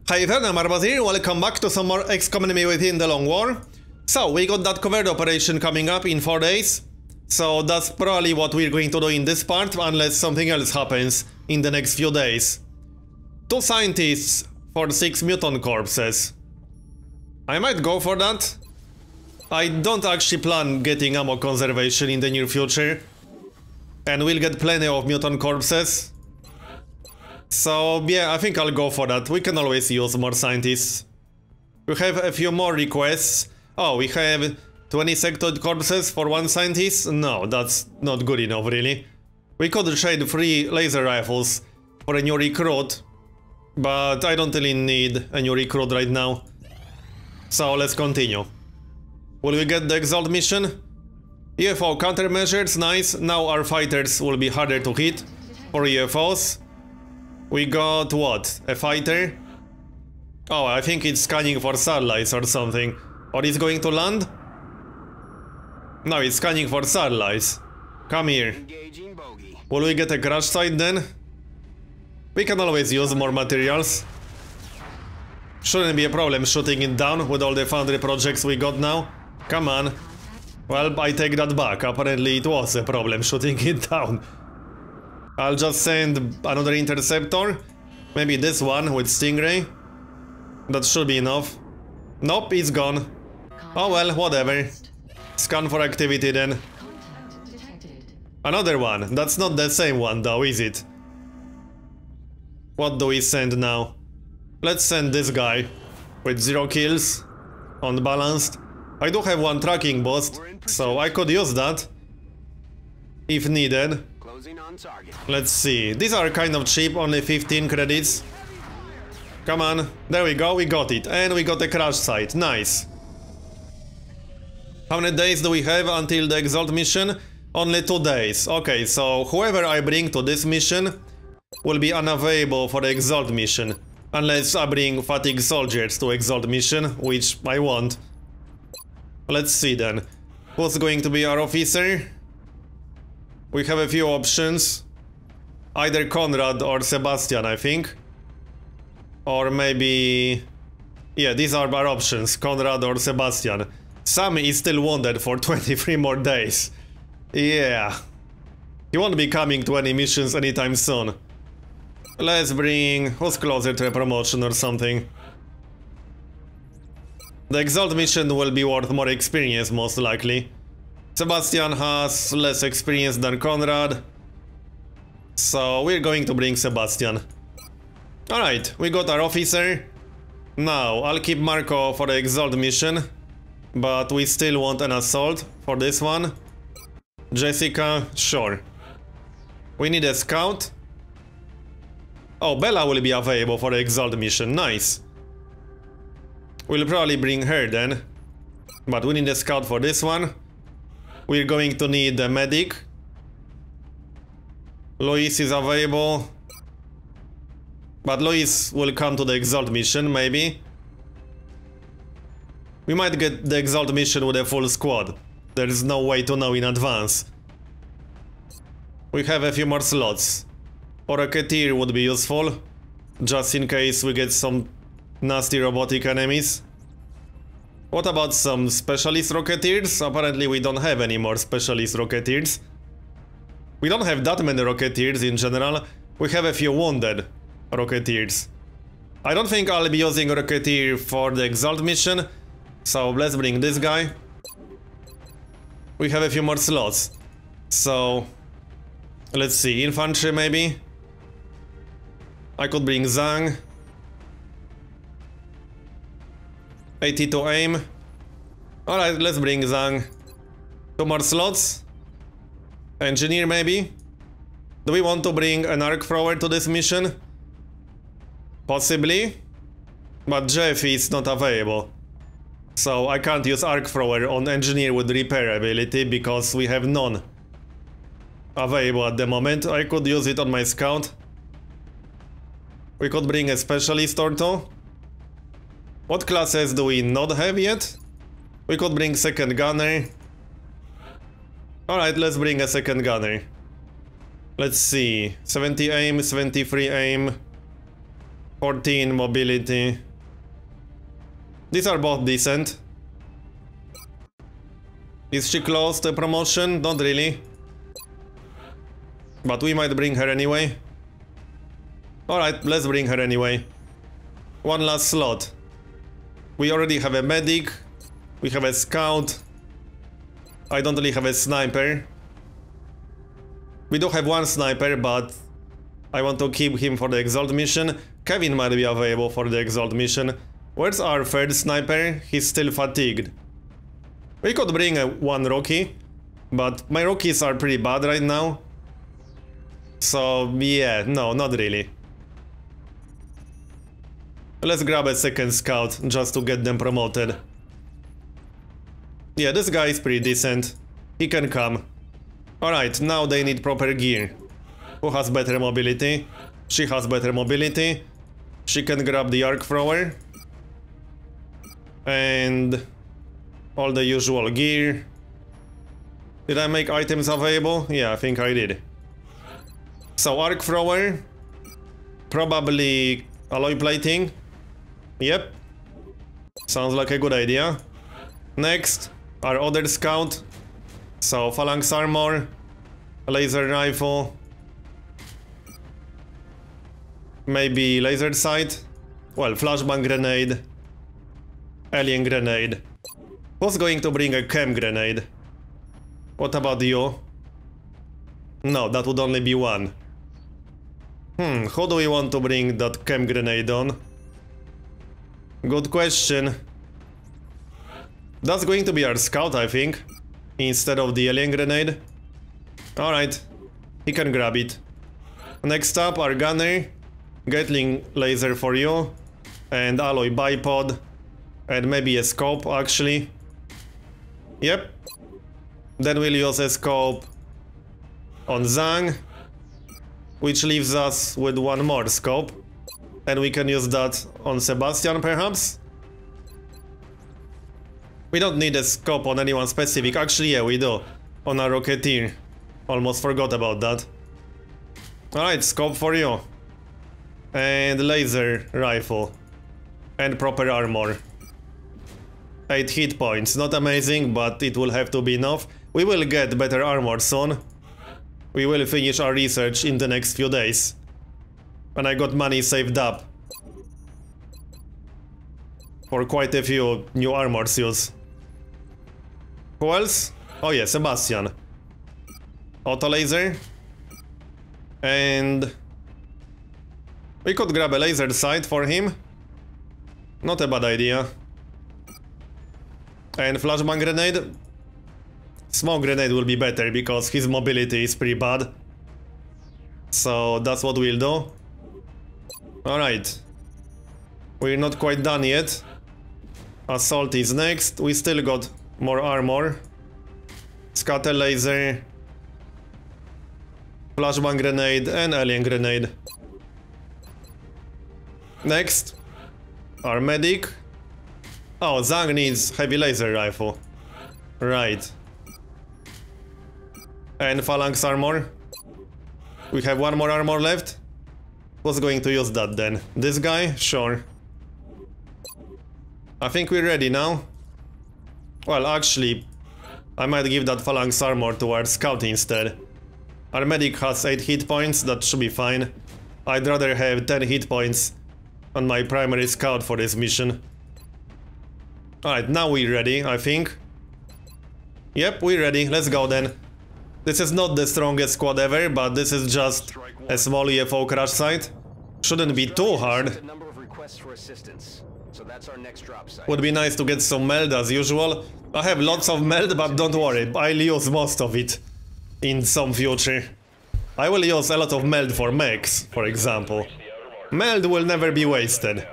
Hi everyone, I'm Marbozir, welcome back to some more XCOM enemy within the long war. So, we got that covert operation coming up in 4 days. So that's probably what we're going to do in this part, unless something else happens in the next few days. 2 scientists for 6 mutant corpses. I might go for that. I don't actually plan getting ammo conservation in the near future. And we'll get plenty of mutant corpses. So yeah, I think I'll go for that. We can always use more scientists. We have a few more requests. Oh, we have 20 sectoid corpses for 1 scientist? No, that's not good enough really. We could trade 3 laser rifles for a new recruit. But I don't really need a new recruit right now. So let's continue. Will we get the Exalt mission? UFO countermeasures, nice. Now our fighters will be harder to hit for UFOs. We got what? A fighter? Oh, I think it's scanning for satellites or something. Or it's going to land? No, it's scanning for satellites. Come here. Will we get a crash site then? We can always use more materials. Shouldn't be a problem shooting it down with all the foundry projects we got now. Come on. Well, I take that back. Apparently it was a problem shooting it down. I'll just send another interceptor. Maybe this one with Stingray. That should be enough. Nope, it's gone. Oh well, whatever. Scan for activity then. Another one. That's not the same one though, is it? What do we send now? Let's send this guy with 0 kills. Unbalanced. I do have 1 tracking boost, so I could use that if needed. Let's see. These are kind of cheap, only 15 credits. Come on. There we go, we got it. And we got a crash site. Nice. How many days do we have until the Exalt mission? Only 2 days. Okay, so whoever I bring to this mission will be unavailable for the Exalt mission. Unless I bring fatigue soldiers to Exalt mission, which I won't. Let's see then. Who's going to be our officer? We have a few options. Either Conrad or Sebastian, I think. Or maybe... yeah, these are our options. Conrad or Sebastian. Sam is still wounded for 23 more days. Yeah. He won't be coming to any missions anytime soon. Let's bring... who's closer to a promotion or something? The Exalt mission will be worth more experience, most likely. Sebastian has less experience than Conrad. So we're going to bring Sebastian. Alright, we got our officer. Now, I'll keep Marco for the Exalt mission. But we still want an assault for this one. Jessica, sure. We need a scout. Oh, Bella will be available for the Exalt mission, nice. We'll probably bring her then. But we need a scout for this one. We're going to need a medic. Luis is available. But Luis will come to the Exalt mission, maybe. We might get the Exalt mission with a full squad. There is no way to know in advance. We have a few more slots. Or a Rocketeer would be useful. Just in case we get some nasty robotic enemies. What about some specialist Rocketeers? Apparently we don't have any more specialist Rocketeers. We don't have that many Rocketeers in general. We have a few wounded Rocketeers. I don't think I'll be using Rocketeer for the Exalt mission. So let's bring this guy. We have a few more slots. So... let's see, infantry maybe? I could bring Zhang. 82 aim. Alright, let's bring Zhang. 2 more slots. Engineer maybe? Do we want to bring an arc thrower to this mission? Possibly. But Jeff is not available. So I can't use arc thrower on engineer with repair ability because we have none available at the moment. I could use it on my scout. We could bring a specialist or 2. What classes do we not have yet? We could bring second gunner. Alright, let's bring a second gunner. Let's see. 70 aim, 73 aim. 14 mobility. These are both decent. Is she close to promotion? Not really. But we might bring her anyway. Alright, let's bring her anyway. One last slot. We already have a medic. We have a scout. I don't really have a sniper. We do have one sniper, but I want to keep him for the Exalt mission. Kevin might be available for the Exalt mission. Where's our third sniper? He's still fatigued. We could bring one rookie, but my rookies are pretty bad right now. So yeah, no, not really. Let's grab a second scout just to get them promoted. Yeah, this guy is pretty decent. He can come. Alright, now they need proper gear. Who has better mobility? She has better mobility. She can grab the arc thrower. And all the usual gear. Did I make items available? Yeah, I think I did. So arc thrower. Probably alloy plating. Yep. Sounds like a good idea. Next, our other scout. So phalanx armor, laser rifle, maybe laser sight, well, flashbang grenade, alien grenade. Who's going to bring a chem grenade? What about you? No, that would only be one. Who do we want to bring that chem grenade on? Good question. That's going to be our scout, I think, instead of the alien grenade. Alright, he can grab it. Next up, our gunner. Gatling laser for you. And alloy bipod. And maybe a scope, actually. Yep. Then we'll use a scope on Zhang, which leaves us with one more scope. And we can use that on Sebastian, perhaps? We don't need a scope on anyone specific. Actually, yeah, we do. On our Rocketeer. Almost forgot about that. Alright, scope for you. And laser rifle. And proper armor. 8 hit points. Not amazing, but it will have to be enough. We will get better armor soon. We will finish our research in the next few days. And I got money saved up for quite a few new armor suits. Who else? Oh yeah, Sebastian. Auto laser. And we could grab a laser sight for him. Not a bad idea. And flashbang grenade. Smoke grenade will be better because his mobility is pretty bad. So that's what we'll do. Alright. We're not quite done yet. Assault is next. We still got more armor. Scatter laser. Flashbang grenade and alien grenade. Next. Our medic. Oh, Zhang needs heavy laser rifle. Right. And phalanx armor. We have one more armor left. Who's going to use that then? This guy? Sure. I think we're ready now. Well, actually, I might give that phalanx armor to our scout instead. Our medic has 8 hit points, that should be fine. I'd rather have 10 hit points on my primary scout for this mission. Alright, now we're ready, I think. Yep, we're ready, let's go then. This is not the strongest squad ever, but this is just a small UFO crash site. Shouldn't be too hard. Would be nice to get some meld as usual. I have lots of meld, but don't worry, I'll use most of it in some future. I will use a lot of meld for mechs, for example. Meld will never be wasted.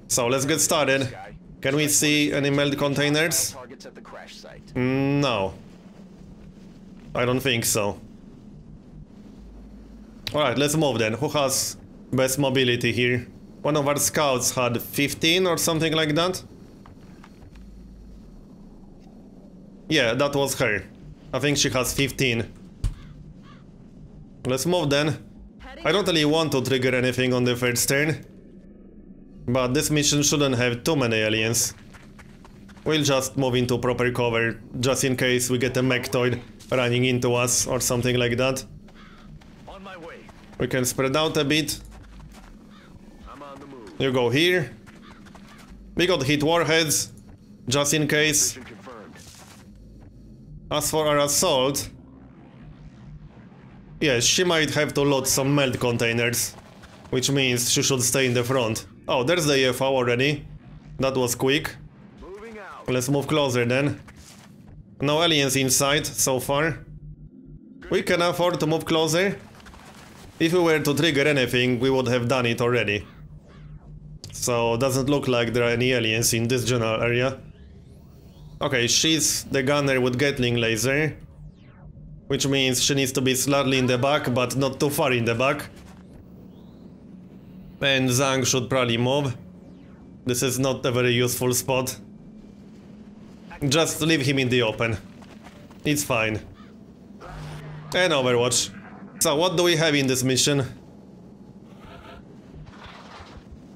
So let's get started. Can we see any meld containers? No. I don't think so. Alright, let's move then. Who has best mobility here? One of our scouts had 15 or something like that. Yeah, that was her. I think she has 15. Let's move then. I don't really want to trigger anything on the first turn. But this mission shouldn't have too many aliens. We'll just move into proper cover, just in case we get a mechtoid running into us or something like that. On my way. We can spread out a bit. I'm on the move. You go here. We got hit warheads, just in case. Mission confirmed. As for our assault... yes, she might have to load some melt containers, which means she should stay in the front. Oh, there's the EFO already. That was quick. Moving out. Let's move closer then. No aliens inside so far. We can afford to move closer. If we were to trigger anything, we would have done it already. So, doesn't look like there are any aliens in this general area. Okay, she's the gunner with Gatling laser. Which means she needs to be slightly in the back, but not too far in the back. And Zhang should probably move. This is not a very useful spot. Just leave him in the open. It's fine. And Overwatch. So what do we have in this mission?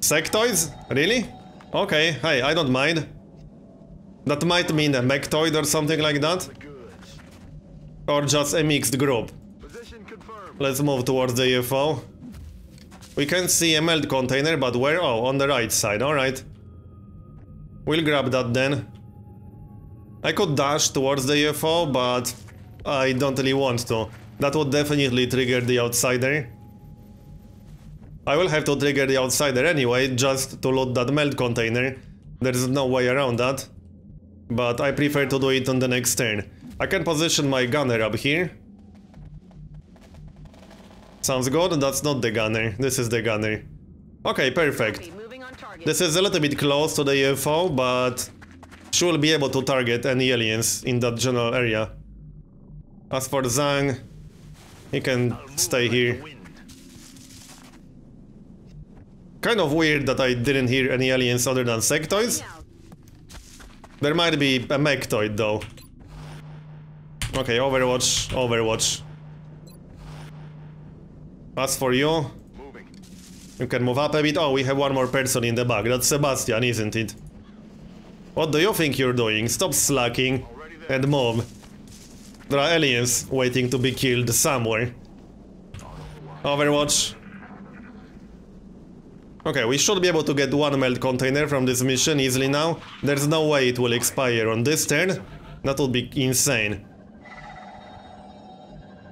Sectoids? Really? Okay, hey, I don't mind. That might mean a mechtoid or something like that. Or just a mixed group. Position confirmed. Let's move towards the UFO. We can see a melt container, but where? Oh, on the right side, alright. We'll grab that then. I could dash towards the UFO, but I don't really want to. That would definitely trigger the outsider. I will have to trigger the outsider anyway, just to load that melt container. There's no way around that. But I prefer to do it on the next turn. I can position my gunner up here. Sounds good, that's not the gunner, this is the gunner. Okay, perfect. This is a little bit close to the UFO, but she will be able to target any aliens in that general area. As for Zhang, he can stay here. Kind of weird that I didn't hear any aliens other than sectoids. There might be a mechtoid though. Okay, Overwatch, Overwatch. As for you, you can move up a bit. Oh, we have one more person in the back. That's Sebastian, isn't it? What do you think you're doing? Stop slacking and move. There are aliens waiting to be killed somewhere. Overwatch. Okay, we should be able to get one melt container from this mission easily now. There's no way it will expire on this turn. That would be insane.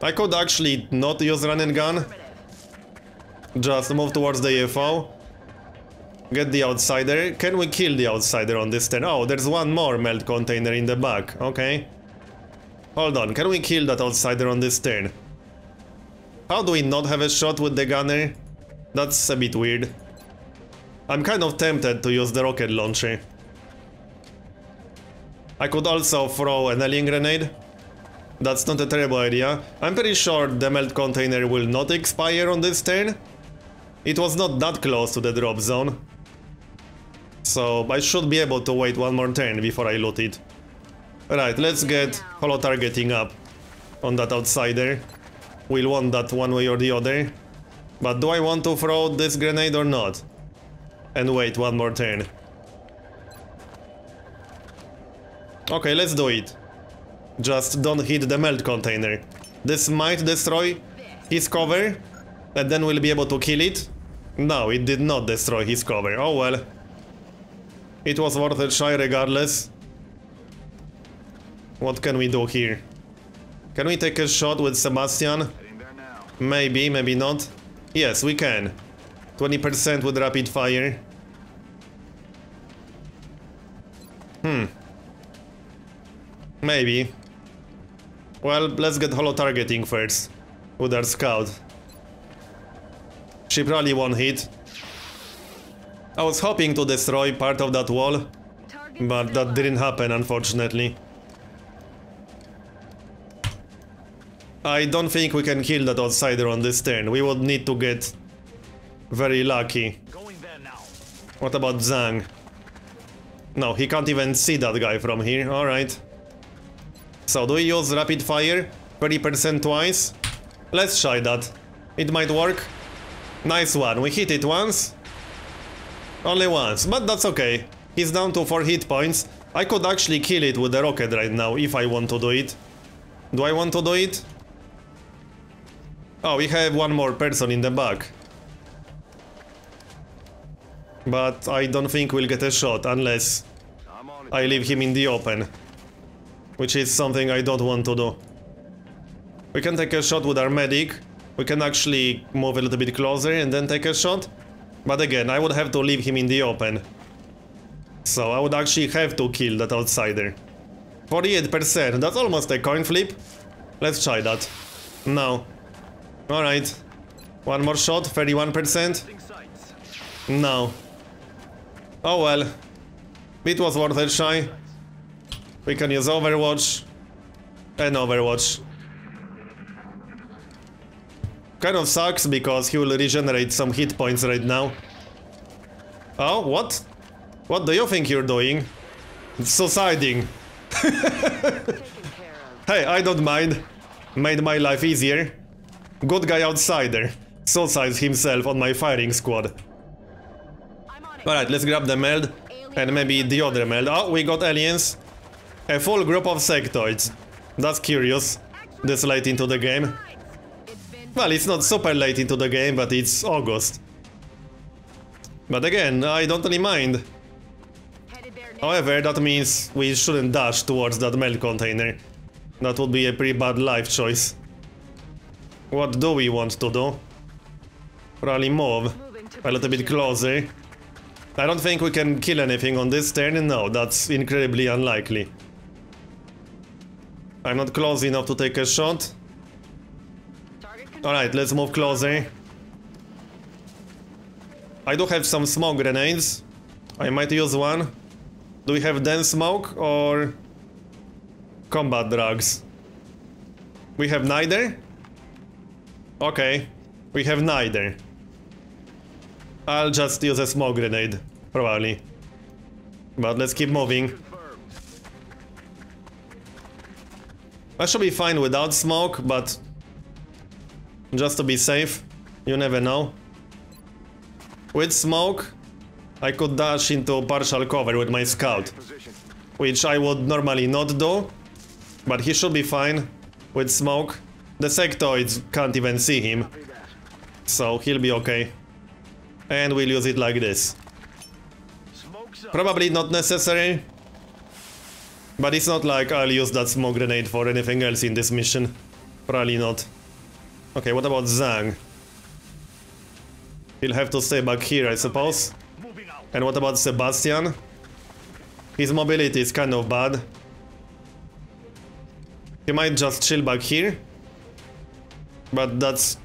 I could actually not use run and gun. Just move towards the UFO. Get the outsider. Can we kill the outsider on this turn? Oh, there's one more melt container in the back. Okay. Hold on, can we kill that outsider on this turn? How do we not have a shot with the gunner? That's a bit weird. I'm kind of tempted to use the rocket launcher. I could also throw an alien grenade. That's not a terrible idea. I'm pretty sure the melt container will not expire on this turn. It was not that close to the drop zone. So I should be able to wait one more turn before I loot it. Right, let's get holo targeting up on that outsider. We'll want that one way or the other. But do I want to throw this grenade or not? And wait one more turn. Okay, let's do it. Just don't hit the melt container. This might destroy his cover, and then we'll be able to kill it. No, it did not destroy his cover. Oh well. It was worth a try regardless. What can we do here? Can we take a shot with Sebastian? Maybe, maybe not. Yes, we can. 20% with rapid fire. Maybe. Well, let's get holo targeting first. With our scout. She probably won't hit. I was hoping to destroy part of that wall, but that didn't happen, unfortunately. I don't think we can kill that outsider on this turn. We would need to get very lucky. What about Zhang? No, he can't even see that guy from here. Alright. So do we use rapid fire? 30% twice? Let's try that. It might work. Nice one, we hit it once. Only once, but that's okay. He's down to 4 hit points. I could actually kill it with a rocket right now if I want to do it. Do I want to do it? Oh, we have one more person in the back. But I don't think we'll get a shot unless I leave him in the open. Which is something I don't want to do. We can take a shot with our medic. We can actually move a little bit closer and then take a shot. But again, I would have to leave him in the open. So I would actually have to kill that outsider. 48%, that's almost a coin flip. Let's try that. No. Alright. One more shot, 31%. No. Oh well. It was worth a try. We can use Overwatch. And Overwatch. Kind of sucks because he will regenerate some hit points right now. Oh, what? What do you think you're doing? Suiciding. Hey, I don't mind. Made my life easier. Good guy outsider. Suicides himself on my firing squad. Alright, let's grab the meld. And maybe the other meld. Oh, we got aliens. A full group of sectoids. That's curious. This late into the game. Well, it's not super late into the game, but it's August. But again, I don't really mind. However, that means we shouldn't dash towards that meld container. That would be a pretty bad life choice. What do we want to do? Probably move a little bit closer. I don't think we can kill anything on this turn. No, that's incredibly unlikely. I'm not close enough to take a shot. Alright, let's move closer. I do have some smoke grenades. I might use one. Do we have dense smoke or combat drugs? We have neither? Okay, we have neither. I'll just use a smoke grenade, probably. But let's keep moving. I should be fine without smoke, but just to be safe, you never know. With smoke, I could dash into partial cover with my scout, which I would normally not do, but he should be fine with smoke. The sectoids can't even see him, so he'll be okay. And we'll use it like this. Probably not necessary, but it's not like I'll use that smoke grenade for anything else in this mission. Probably not. Okay, what about Zhang? He'll have to stay back here, I suppose. And what about Sebastian? His mobility is kind of bad. He might just chill back here. But that's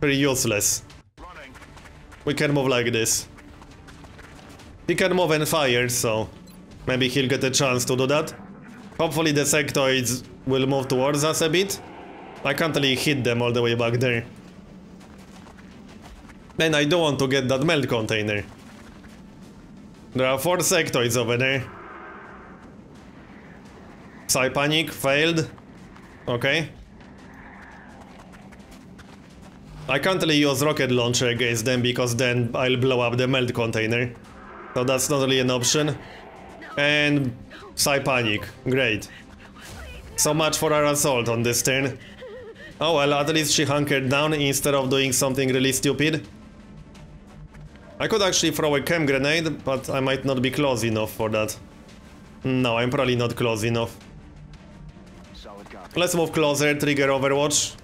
pretty useless. We can move like this. He can move and fire, so maybe he'll get a chance to do that. Hopefully the sectoids will move towards us a bit. I can't really hit them all the way back there. And I don't want to get that meld container. There are 4 sectoids over there. Psy panic failed. Okay. I can't really use rocket launcher against them because then I'll blow up the meld container. So that's not really an option. And Psy panic, great. So much for our assault on this turn. Oh well, at least she hunkered down instead of doing something really stupid. I could actually throw a chem grenade, but I might not be close enough for that. No, I'm probably not close enough. Let's move closer, trigger Overwatch.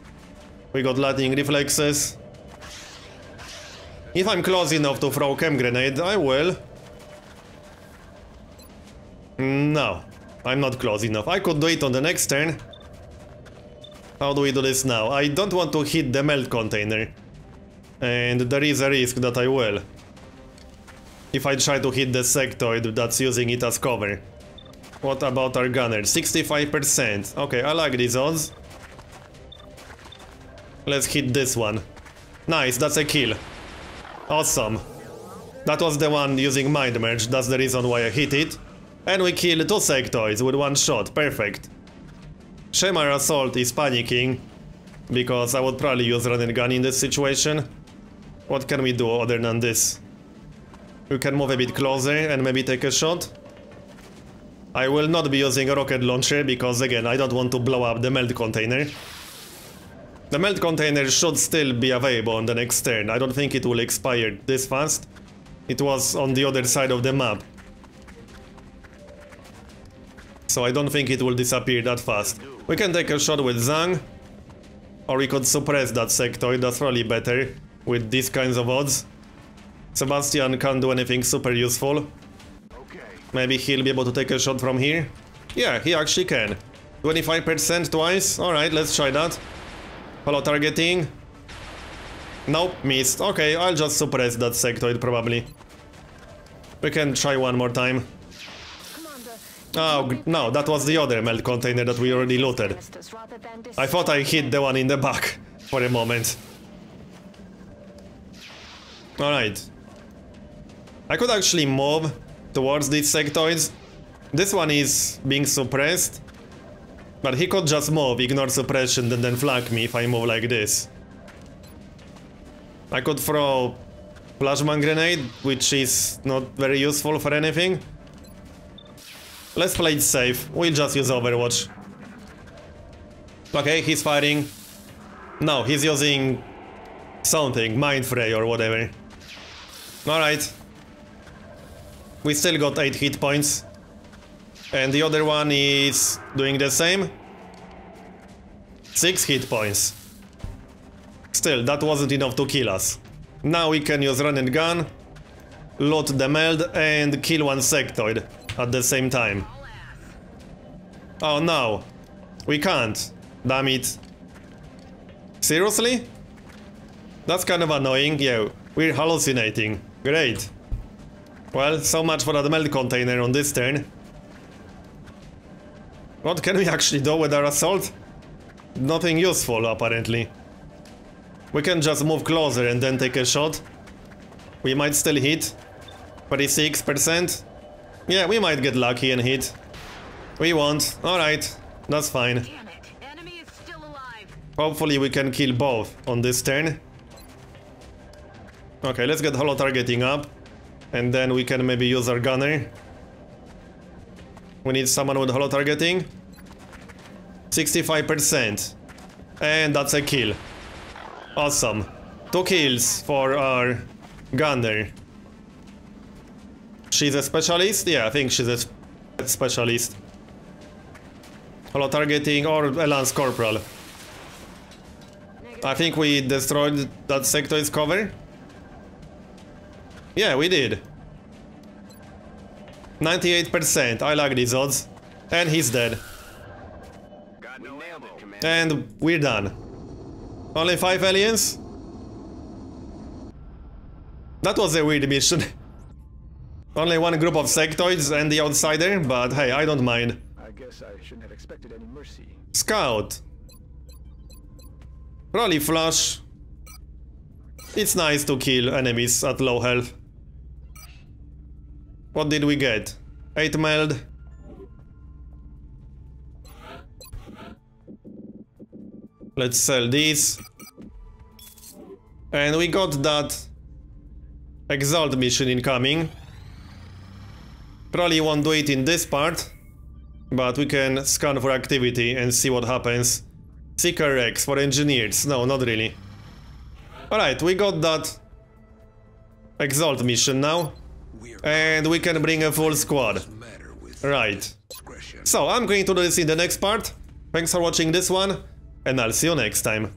We got lightning reflexes. If I'm close enough to throw chem grenade, I will. No, I'm not close enough. I could do it on the next turn. How do we do this now? I don't want to hit the melt container. And there is a risk that I will. If I try to hit the sectoid that's using it as cover. What about our gunner? 65%. Okay, I like these odds. Let's hit this one. Nice, that's a kill. Awesome. That was the one using Mind Merge, that's the reason why I hit it. And we kill 2 sectoids with 1 shot, perfect. Shame our assault is panicking, because I would probably use run and gun in this situation. What can we do other than this? We can move a bit closer and maybe take a shot. I will not be using a rocket launcher because, again, I don't want to blow up the melt container. The melt container should still be available on the next turn. I don't think it will expire this fast. It was on the other side of the map. So I don't think it will disappear that fast. We can take a shot with Zhang. Or we could suppress that sectoid, that's probably better with these kinds of odds. Sebastian can't do anything super useful. Maybe he'll be able to take a shot from here. Yeah, he actually can. 25% twice. Alright, let's try that. Follow targeting. Nope, missed. Okay, I'll just suppress that sectoid probably. We can try one more time. Oh, no, that was the other melt container that we already looted. I thought I hit the one in the back for a moment. Alright. I could actually move towards these sectoids. This one is being suppressed. But he could just move, ignore suppression, and then flank me if I move like this. I could throw plasma grenade, which is not very useful for anything. Let's play it safe. We'll just use Overwatch. Okay, he's firing. No, he's using something, Mind Fray or whatever. Alright. We still got 8 hit points. And the other one is doing the same. 6 hit points. Still, that wasn't enough to kill us. Now we can use run and gun, loot the meld, and kill one sectoid at the same time. Oh no, we can't. Damn it. Seriously? That's kind of annoying. Yeah, we're hallucinating. Great. Well, so much for that meld container on this turn. What can we actually do with our assault? Nothing useful, apparently. We can just move closer and then take a shot. We might still hit. 36%. Yeah, we might get lucky and hit. We won't. Alright, that's fine. Damn it. Enemy is still alive. Hopefully we can kill both on this turn. Okay, let's get holo targeting up. And then we can maybe use our gunner. We need someone with holo targeting. 65%. And that's a kill. Awesome. 2 kills for our gunner. She's a specialist? Yeah, I think she's a specialist. Holo targeting or a lance corporal. I think we destroyed that sectoid's cover. Yeah, we did. 98%. I like these odds. And he's dead. And we're done. Only 5 aliens? That was a weird mission. Only one group of sectoids and the outsider, but hey, I don't mind. I guess I shouldn't have expected any mercy. Scout. Probably flush. It's nice to kill enemies at low health. What did we get? 8 meld. Let's sell these. And we got that Exalt mission incoming. Probably won't do it in this part, but we can scan for activity and see what happens. Seeker X for engineers. No, not really. Alright, we got that Exalt mission now. And we can bring a full squad. Right. So, I'm going to do this in the next part. Thanks for watching this one, and I'll see you next time.